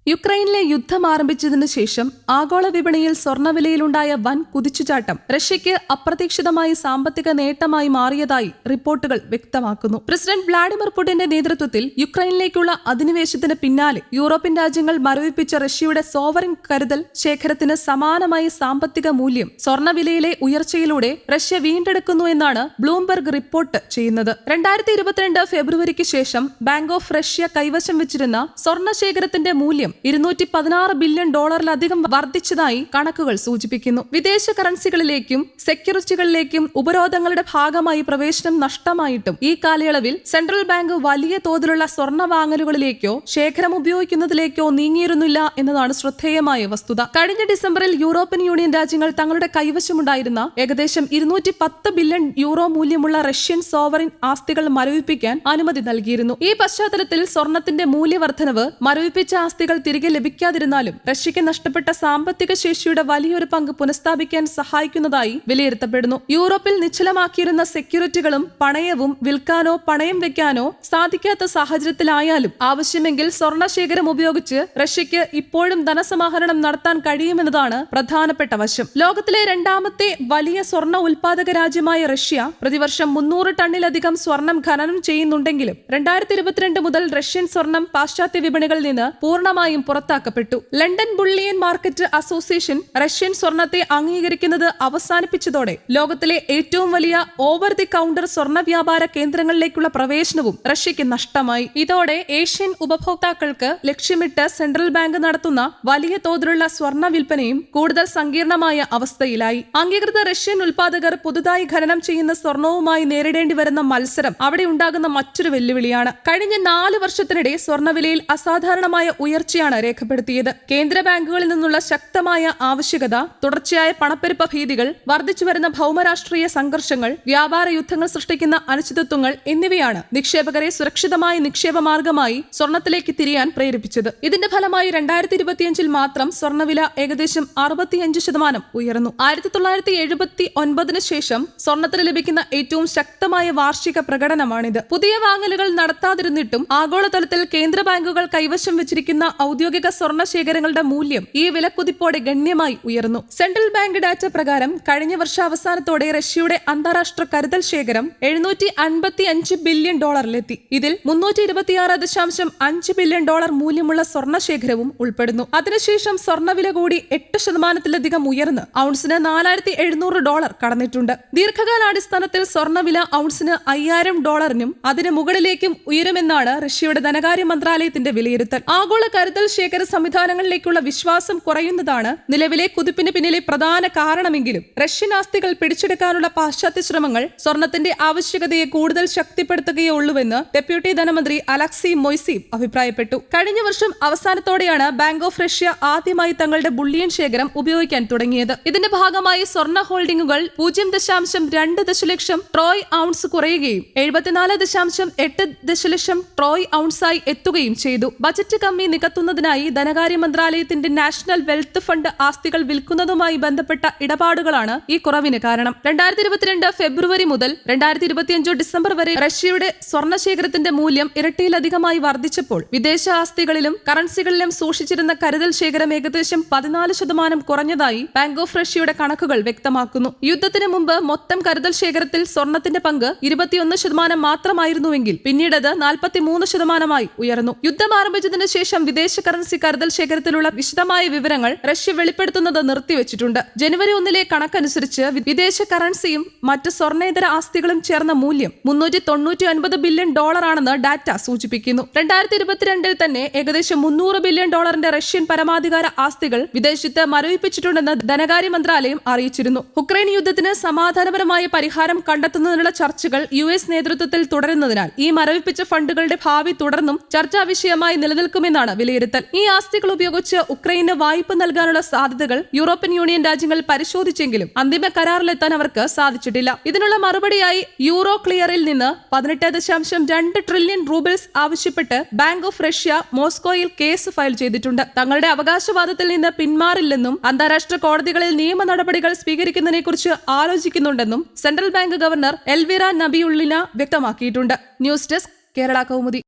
യുക്രൈനിലെ യുദ്ധം ആരംഭിച്ചതിനു ശേഷം ആഗോള വിപണിയിൽ സ്വർണ്ണവിലയിലുണ്ടായ വൻ കുതിച്ചുചാട്ടം റഷ്യയ്ക്ക് അപ്രതീക്ഷിതമായി സാമ്പത്തിക നേട്ടമായി മാറിയതായി റിപ്പോർട്ടുകൾ വ്യക്തമാക്കുന്നു. പ്രസിഡന്റ് വ്ളാഡിമിർ പുടിന്റെ നേതൃത്വത്തിൽ യുക്രൈനിലേക്കുള്ള അധിനിവേശത്തിന് പിന്നാലെ യൂറോപ്യൻ രാജ്യങ്ങൾ മരവിപ്പിച്ച റഷ്യയുടെ സോവറിൻ കരുതൽ ശേഖരത്തിന് സമാനമായ സാമ്പത്തിക മൂല്യം സ്വർണ്ണവിലയിലെ ഉയർച്ചയിലൂടെ റഷ്യ വീണ്ടെടുക്കുന്നു എന്നാണ് ബ്ലൂംബെർഗ് റിപ്പോർട്ട് ചെയ്യുന്നത്. 2022 ഫെബ്രുവരിക്ക് ശേഷം ബാങ്ക് ഓഫ് റഷ്യ കൈവശം വെച്ചിരുന്ന സ്വർണ്ണ ശേഖരത്തിന്റെ മൂല്യം $216 ബില്യൺ വർദ്ധിച്ചതായി കണക്കുകൾ സൂചിപ്പിക്കുന്നു. വിദേശ കറൻസികളിലേക്കും സെക്യൂരിറ്റികളിലേക്കും ഉപരോധങ്ങളുടെ ഭാഗമായി പ്രവേശനം നഷ്ടമായിട്ടും ഈ കാലയളവിൽ സെൻട്രൽ ബാങ്ക് വലിയ തോതിലുള്ള സ്വർണ്ണ വാങ്ങലുകളിലേക്കോ ശേഖരം ഉപയോഗിക്കുന്നതിലേക്കോ നീങ്ങിയിരുന്നില്ല എന്നതാണ് ശ്രദ്ധേയമായ വസ്തുത. കഴിഞ്ഞ ഡിസംബറിൽ യൂറോപ്യൻ യൂണിയൻ രാജ്യങ്ങൾ തങ്ങളുടെ കൈവശമുണ്ടായിരുന്ന ഏകദേശം 210 ബില്യൺ യൂറോ മൂല്യമുള്ള റഷ്യൻ സോവറിൻ ആസ്തികൾ മരവിപ്പിക്കാൻ അനുമതി നൽകിയിരുന്നു. ഈ പശ്ചാത്തലത്തിൽ സ്വർണത്തിന്റെ മൂല്യവർദ്ധനവ് മരവിപ്പിച്ച ആസ്തികൾ തിരികെ ലഭിക്കാതിരുന്നാലും റഷ്യയ്ക്ക് നഷ്ടപ്പെട്ട സാമ്പത്തിക ശേഷിയുടെ വലിയൊരു പങ്ക് പുനഃസ്ഥാപിക്കാൻ സഹായിക്കുന്നതായി വിലയിരുത്തപ്പെടുന്നു. യൂറോപ്പിൽ നിശ്ചലമാക്കിയിരുന്ന സെക്യൂരിറ്റികളും പണയവും വിൽക്കാനോ പണയം വെക്കാനോ സാധിക്കാത്ത സാഹചര്യത്തിലായാലും ആവശ്യമെങ്കിൽ സ്വർണ്ണശേഖരം ഉപയോഗിച്ച് റഷ്യയ്ക്ക് ഇപ്പോഴും ധനസമാഹരണം നടത്താൻ കഴിയുമെന്നതാണ് പ്രധാനപ്പെട്ട വശം. ലോകത്തിലെ രണ്ടാമത്തെ വലിയ സ്വർണ്ണ ഉൽപാദക രാജ്യമായ റഷ്യ പ്രതിവർഷം 300 ടണ്ണിലധികം സ്വർണം ഖനനം ചെയ്യുന്നുണ്ടെങ്കിലും 2022 മുതൽ റഷ്യൻ സ്വർണം പാശ്ചാത്യ വിപണികളിൽ നിന്ന് പൂർണ്ണമായും പുറത്താക്കപ്പെട്ടു. London bullion market association Russian സ്വർണത്തെ അംഗീകരിക്കുന്നത് അവസാനിപ്പിച്ചതോടെ ലോകത്തിലെ ഏറ്റവും വലിയ ഓവർ ദി കൗണ്ടർ സ്വർണ്ണ വ്യാപാര കേന്ദ്രങ്ങളിലേക്കുള്ള പ്രവേശനവും റഷ്യയ്ക്ക് നഷ്ടമായി. ഇതോടെ ഏഷ്യൻ ഉപഭോക്താക്കൾക്ക് ലക്ഷ്യമിട്ട് സെൻട്രൽ ബാങ്ക് നടത്തുന്ന വലിയ തോതിലുള്ള സ്വർണ്ണ വിൽപ്പനയും കൂടുതൽ സങ്കീർണമായ അവസ്ഥയിലായി. അംഗീകൃത റഷ്യൻ ഉൽപാദകർ പുതുതായി ഖനനം ചെയ്യുന്ന സ്വർണവുമായി നേരിടേണ്ടി വരുന്ന മത്സരം അവിടെ ഉണ്ടാകുന്ന മറ്റൊരു വെല്ലുവിളിയാണ്. കഴിഞ്ഞ 4 വർഷത്തിനിടെ സ്വർണ്ണവിലയിൽ അസാധാരണമായ ഉയർച്ചയാണ് രേഖപ്പെടുത്തിയത്. കേന്ദ്ര ബാങ്കുകളിൽ നിന്നുള്ള ശക്തമായ ആവശ്യകത, തുടർച്ചയായ പണപ്പെരുപ്പ ഭീതികൾ, വർദ്ധിച്ചുവരുന്ന ഭൗമരാഷ്ട്രീയ സംഘർഷങ്ങൾ, വ്യാപാര യുദ്ധങ്ങൾ സൃഷ്ടിക്കുന്ന അനിശ്ചിതത്വങ്ങൾ എന്നിവയാണ് നിക്ഷേപകരെ സുരക്ഷിതമായ നിക്ഷേപ മാർഗമായി സ്വർണത്തിലേക്ക് തിരിയാൻ പ്രേരിപ്പിച്ചത്. ഇതിന്റെ ഫലമായി 2025 മാത്രം സ്വർണ്ണവില ഏകദേശം 65% ഉയർന്നു. 1979 ശേഷം സ്വർണത്തിന് ലഭിക്കുന്ന ഏറ്റവും ശക്തമായ വാർഷിക പ്രകടനമാണിത്. പുതിയ വാങ്ങലുകൾ നടത്താതിരുന്നിട്ടും ആഗോളതലത്തിൽ കേന്ദ്ര ബാങ്കുകൾ കൈവശം വെച്ചിരിക്കുന്ന ഔദ്യോഗിക സ്വർണ്ണ ശേഖരങ്ങളുടെ മൂല്യം ഈ വിലക്കുതിപ്പോടെ ഗണ്യമായി ഉയർന്നു. സെൻട്രൽ ബാങ്ക് ഡാറ്റ പ്രകാരം കഴിഞ്ഞ വർഷാവസാനത്തോടെ റഷ്യയുടെ അന്താരാഷ്ട്ര കരുതൽ ശേഖരം $755 ബില്യൺ ഇതിൽ $326.5 ബില്യൺ മൂല്യമുള്ള സ്വർണ്ണ ശേഖരവും ഉൾപ്പെടുന്നു. അതിനുശേഷം സ്വർണ്ണവില കൂടി 8% ഉയർന്ന് ഔൺസിന് $4,700 കടന്നിട്ടുണ്ട്. ദീർഘകാലാടിസ്ഥാനത്തിൽ സ്വർണ്ണവില ഔൺസിന് $5,000 അതിന് മുകളിലേക്കും ഉയരുമെന്നാണ് റഷ്യയുടെ ധനകാര്യ മന്ത്രാലയത്തിന്റെ വിലയിരുത്തൽ. ആഗോള കരുതൽ ശേഖര സംവിധാനങ്ങളിലേക്കുള്ള വിശ്വാസം കുറയുന്നതാണ് നിലവിലെ കുതിപ്പിന് പിന്നിലെ പ്രധാന കാരണമെങ്കിലും റഷ്യൻ ആസ്തികൾ പിടിച്ചെടുക്കാനുള്ള പാശ്ചാത്യ ശ്രമങ്ങൾ സ്വർണത്തിന്റെ ആവശ്യകതയെ കൂടുതൽ ശക്തിപ്പെടുത്തുകയേ ഉള്ളൂവെന്ന് ഡെപ്യൂട്ടി ധനമന്ത്രി അലക്സി മൊയ്സീവ് അഭിപ്രായപ്പെട്ടു. കഴിഞ്ഞ വർഷം അവസാനത്തോടെയാണ് ബാങ്ക് ഓഫ് റഷ്യ ആദ്യമായി തങ്ങളുടെ ബുള്ളിയൻ ശേഖരം ഉപയോഗിക്കാൻ തുടങ്ങിയത്. ഇതിന്റെ ഭാഗമായി സ്വർണ്ണ ഹോൾഡിംഗുകൾ 0.2 ദശലക്ഷം ട്രോയ് ഔൺസ് കുറയുകയും 74.8 ദശലക്ഷം ട്രോയ് ഔൺസായി എത്തുകയും ചെയ്തു. ബജറ്റ് കമ്മി നികത്തുന്നതിനായി ധനകാര്യ മന്ത്രാലയത്തിന്റെ നാഷണൽ വെൽത്ത് ഫണ്ട് ആസ്തികൾ വിൽക്കുന്നതുമായി ബന്ധപ്പെട്ട ഇടപാടുകളാണ് ഈ കുറവിന് കാരണം. 2022 ഫെബ്രുവരി മുതൽ 2025 ഡിസംബർ വരെ റഷ്യയുടെ സ്വർണ്ണശേഖരത്തിന്റെ മൂല്യം ഇരട്ടിയിലധികമായി വർദ്ധിച്ചപ്പോൾ വിദേശ ആസ്തികളിലും കറൻസികളിലും സൂക്ഷിച്ചിരുന്ന കരുതൽ ശേഖരം ഏകദേശം 14% കുറഞ്ഞതായി ബാങ്ക് ഓഫ് റഷ്യയുടെ കണക്കുകൾ വ്യക്തമാക്കുന്നു. യുദ്ധത്തിന് മുമ്പ് മൊത്തം കരുതൽ ശേഖരത്തിൽ സ്വർണത്തിന്റെ പങ്ക് 21% മാത്രമായിരുന്നുവെങ്കിൽ പിന്നീടത് 43% ഉയർന്നു. യുദ്ധം ആരംഭിച്ചതിനു ശേഷം വിദേശ കറൻസി കരുതൽ ശേഖരത്തിലുള്ള വിശദമായ വിവരങ്ങൾ റഷ്യ വെളിപ്പെടുത്തുന്നത് നിർത്തിവെച്ചിട്ടുണ്ട്. ജനുവരി 1 കണക്കനുസരിച്ച് വിദേശ കറൻസിയും മറ്റ് സ്വർണ്ണേതര ആസ്തികളും ചേർന്ന മൂല്യം $399 ബില്യൺ ആണെന്ന് ഡാറ്റ സൂചിപ്പിക്കുന്നു. 2022 തന്നെ ഏകദേശം $300 ബില്യൺ റഷ്യൻ പരമാധികാര ആസ്തികൾ വിദേശത്ത് മരവിപ്പിച്ചിട്ടുണ്ടെന്ന് ധനകാര്യ മന്ത്രാലയം അറിയിച്ചിരുന്നു. ഉക്രൈൻ യുദ്ധത്തിന് സമാധാനപരമായ പരിഹാരം കണ്ടെത്തുന്നതിനുള്ള ചർച്ചകൾ US നേതൃത്വത്തിൽ തുടരുന്നതിനാൽ ഈ മരവിപ്പിച്ച ഫണ്ടുകളുടെ ഭാവി തുടർന്നും ചർച്ചാ വിഷയമായി നിലനിൽക്കുമെന്നാണ് വിലയിരുത്തൽ. ഈ ആസ്തികൾ ഉപയോഗിച്ച് ഉക്രൈന് വായ്പ നൽകാനുള്ള സാധ്യതകൾ യൂറോപ്യൻ യൂണിയൻ രാജ്യങ്ങൾ പരിശോധിച്ചെങ്കിലും അന്തിമ കരാറിലെത്താൻ അവർക്ക് സാധിച്ചിട്ടില്ല. ഇതിനുള്ള മറുപടിയായി യൂറോ ക്ലിയറിൽ നിന്ന് 18.2 ട്രില്യൺ റൂബിൾസ് ആവശ്യപ്പെട്ട് ബാങ്ക് ഓഫ് റഷ്യ മോസ്കോയിൽ കേസ് ഫയൽ ചെയ്തിട്ടുണ്ട്. തങ്ങളുടെ അവകാശവാദത്തിൽ നിന്ന് പിന്മാറില്ലെന്നും അന്താരാഷ്ട്ര കോടതികളിൽ നിയമ നടപടികൾ സ്വീകരിക്കുന്നതിനെക്കുറിച്ച് ആലോചിക്കുന്നുണ്ടെന്നും സെൻട്രൽ ബാങ്ക് ഗവർണർ എൽവിറ നബിയുള്ളിന വ്യക്തമാക്കിയിട്ടുണ്ട്. News desk Kerala Kaumudi.